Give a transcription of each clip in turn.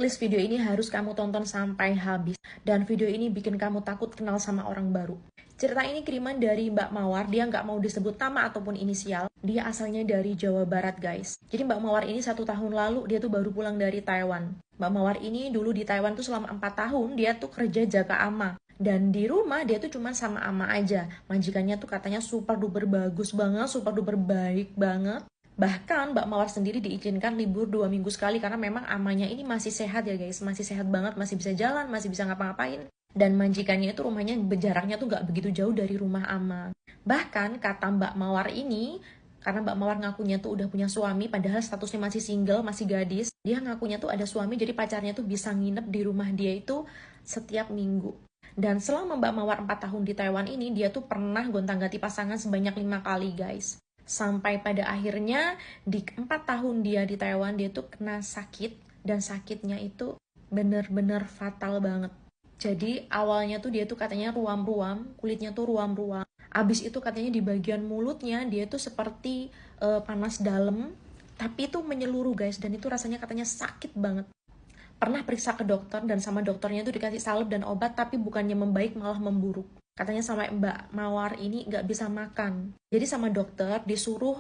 Please, video ini harus kamu tonton sampai habis. Dan video ini bikin kamu takut kenal sama orang baru. Cerita ini kiriman dari Mbak Mawar, dia nggak mau disebut nama ataupun inisial. Dia asalnya dari Jawa Barat, guys. Jadi Mbak Mawar ini 1 tahun lalu, dia tuh baru pulang dari Taiwan. Mbak Mawar ini dulu di Taiwan tuh selama 4 tahun, dia tuh kerja jaga ama. Dan di rumah dia tuh cuma sama ama aja. Majikannya tuh katanya super duper bagus banget, super duper baik banget. Bahkan Mbak Mawar sendiri diizinkan libur 2 minggu sekali karena memang amanya ini masih sehat ya guys, masih sehat banget, masih bisa jalan, masih bisa ngapa-ngapain. Dan majikannya itu rumahnya jaraknya tuh gak begitu jauh dari rumah ama. Bahkan kata Mbak Mawar ini, karena Mbak Mawar ngakunya tuh udah punya suami, padahal statusnya masih single, masih gadis. Dia ngakunya tuh ada suami, jadi pacarnya tuh bisa nginep di rumah dia itu setiap minggu. Dan selama Mbak Mawar 4 tahun di Taiwan ini, dia tuh pernah gonta-ganti pasangan sebanyak 5 kali guys. Sampai pada akhirnya di 4 tahun dia di Taiwan, dia tuh kena sakit. Dan sakitnya itu bener-bener fatal banget. Jadi awalnya tuh dia tuh katanya ruam-ruam, kulitnya tuh ruam-ruam. Abis itu katanya di bagian mulutnya dia tuh seperti panas dalam, tapi itu menyeluruh guys, dan itu rasanya katanya sakit banget. Pernah periksa ke dokter dan sama dokternya tuh dikasih salep dan obat, tapi bukannya membaik malah memburuk. Katanya sampai Mbak Mawar ini nggak bisa makan. Jadi sama dokter disuruh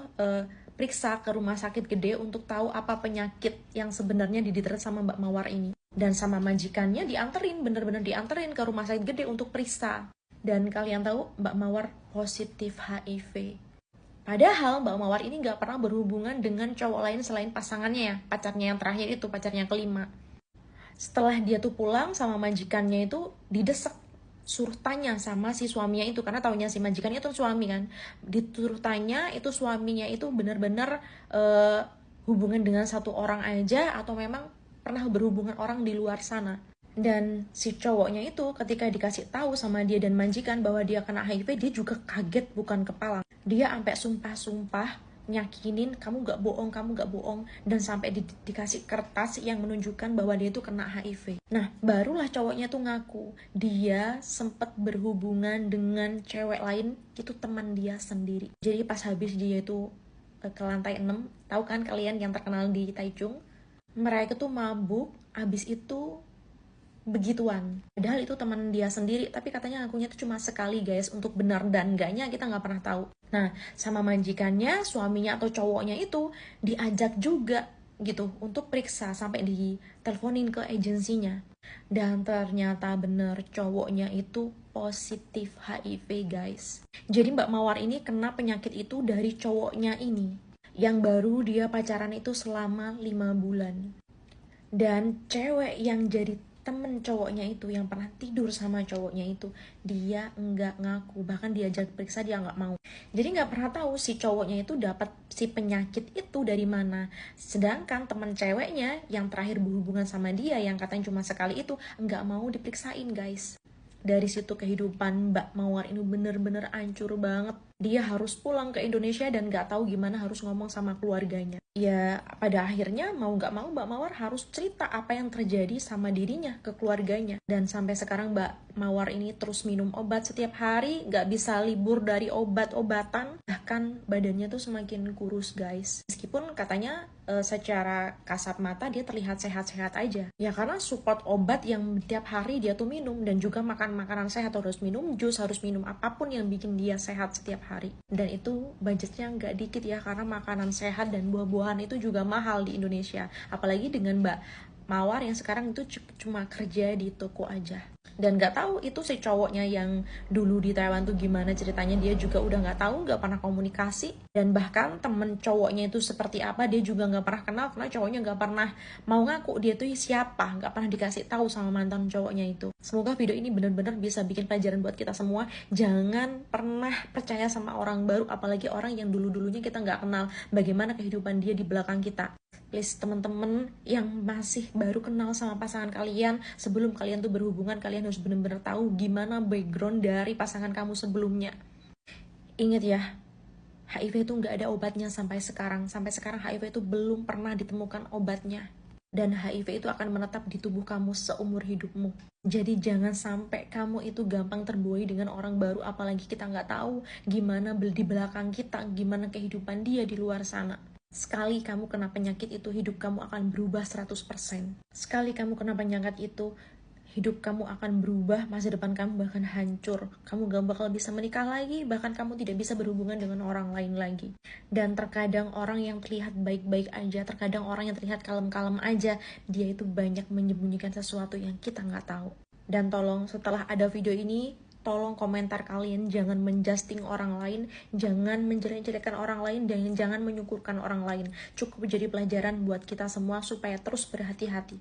periksa ke rumah sakit gede untuk tahu apa penyakit yang sebenarnya diderita sama Mbak Mawar ini. Dan sama majikannya dianterin, bener-bener dianterin ke rumah sakit gede untuk periksa. Dan kalian tahu Mbak Mawar positif HIV. Padahal Mbak Mawar ini nggak pernah berhubungan dengan cowok lain selain pasangannya ya, pacarnya yang terakhir itu, pacarnya yang kelima. Setelah dia tuh pulang sama majikannya itu didesak, suruh tanya sama si suaminya itu, karena taunya si majikannya itu suami kan, disuruh tanya itu suaminya itu benar-benar hubungan dengan satu orang aja atau memang pernah berhubungan orang di luar sana. Dan si cowoknya itu ketika dikasih tahu sama dia dan majikan bahwa dia kena HIV, dia juga kaget bukan kepala. Dia sampai sumpah-sumpah nyakinin kamu gak bohong, dan sampai dikasih kertas yang menunjukkan bahwa dia itu kena HIV. Nah, barulah cowoknya tuh ngaku dia sempat berhubungan dengan cewek lain, itu teman dia sendiri. Jadi pas habis dia itu ke lantai 6, tahu kan kalian yang terkenal di Taichung, mereka tuh mabuk, abis itu begituan. Padahal itu teman dia sendiri, tapi katanya ngakunya itu cuma sekali guys, untuk benar dan enggaknya kita nggak pernah tahu. Nah, sama majikannya, suaminya atau cowoknya itu diajak juga gitu untuk periksa sampai diteleponin ke agensinya. Dan ternyata bener cowoknya itu positif HIV guys. Jadi Mbak Mawar ini kena penyakit itu dari cowoknya ini, yang baru dia pacaran itu selama 5 bulan. Dan cewek yang jadi temen cowoknya itu, yang pernah tidur sama cowoknya itu, dia nggak ngaku, bahkan diajak periksa dia nggak mau. Jadi nggak pernah tahu si cowoknya itu dapat si penyakit itu dari mana. Sedangkan temen ceweknya yang terakhir berhubungan sama dia, yang katanya cuma sekali itu, nggak mau diperiksain guys. Dari situ kehidupan Mbak Mawar ini bener-bener hancur banget. Dia harus pulang ke Indonesia dan gak tahu gimana harus ngomong sama keluarganya. Ya, pada akhirnya mau gak mau Mbak Mawar harus cerita apa yang terjadi sama dirinya ke keluarganya. Dan sampai sekarang Mbak Mawar ini terus minum obat setiap hari, gak bisa libur dari obat-obatan. Bahkan badannya tuh semakin kurus guys. Meskipun katanya secara kasat mata dia terlihat sehat-sehat aja. Ya karena support obat yang tiap hari dia tuh minum, dan juga makan makanan sehat, harus minum jus, harus minum apapun yang bikin dia sehat setiap hari. Dan itu budgetnya nggak dikit ya, karena makanan sehat dan buah-buahan itu juga mahal di Indonesia. Apalagi dengan Mbak Mawar yang sekarang itu cuma kerja di toko aja. Dan nggak tahu itu si cowoknya yang dulu di Taiwan tuh gimana ceritanya, dia juga udah nggak tahu, nggak pernah komunikasi. Dan bahkan temen cowoknya itu seperti apa dia juga nggak pernah kenal, karena cowoknya nggak pernah mau ngaku dia tuh siapa, nggak pernah dikasih tahu sama mantan cowoknya itu. Semoga video ini benar-benar bisa bikin pelajaran buat kita semua. Jangan pernah percaya sama orang baru, apalagi orang yang dulu-dulunya kita nggak kenal bagaimana kehidupan dia di belakang kita. Please temen-temen yang masih baru kenal sama pasangan kalian, sebelum kalian tuh berhubungan, kalian harus bener-bener tahu gimana background dari pasangan kamu sebelumnya. Ingat ya, HIV itu nggak ada obatnya sampai sekarang. Sampai sekarang HIV itu belum pernah ditemukan obatnya. Dan HIV itu akan menetap di tubuh kamu seumur hidupmu. Jadi jangan sampai kamu itu gampang terbuai dengan orang baru, apalagi kita nggak tahu gimana di belakang kita, gimana kehidupan dia di luar sana. Sekali kamu kena penyakit itu, hidup kamu akan berubah 100%. Sekali kamu kena penyakit itu, hidup kamu akan berubah, masa depan kamu bahkan hancur. Kamu gak bakal bisa menikah lagi, bahkan kamu tidak bisa berhubungan dengan orang lain lagi. Dan terkadang orang yang terlihat baik-baik aja, terkadang orang yang terlihat kalem-kalem aja, dia itu banyak menyembunyikan sesuatu yang kita nggak tahu. Dan tolong setelah ada video ini, tolong komentar kalian jangan menjusting orang lain, jangan menjelek-jelekan orang lain, dan jangan menyukurkan orang lain. Cukup jadi pelajaran buat kita semua supaya terus berhati-hati.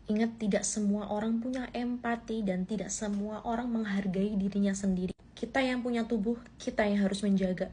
Ingat, tidak semua orang punya empati dan tidak semua orang menghargai dirinya sendiri. Kita yang punya tubuh, kita yang harus menjaga.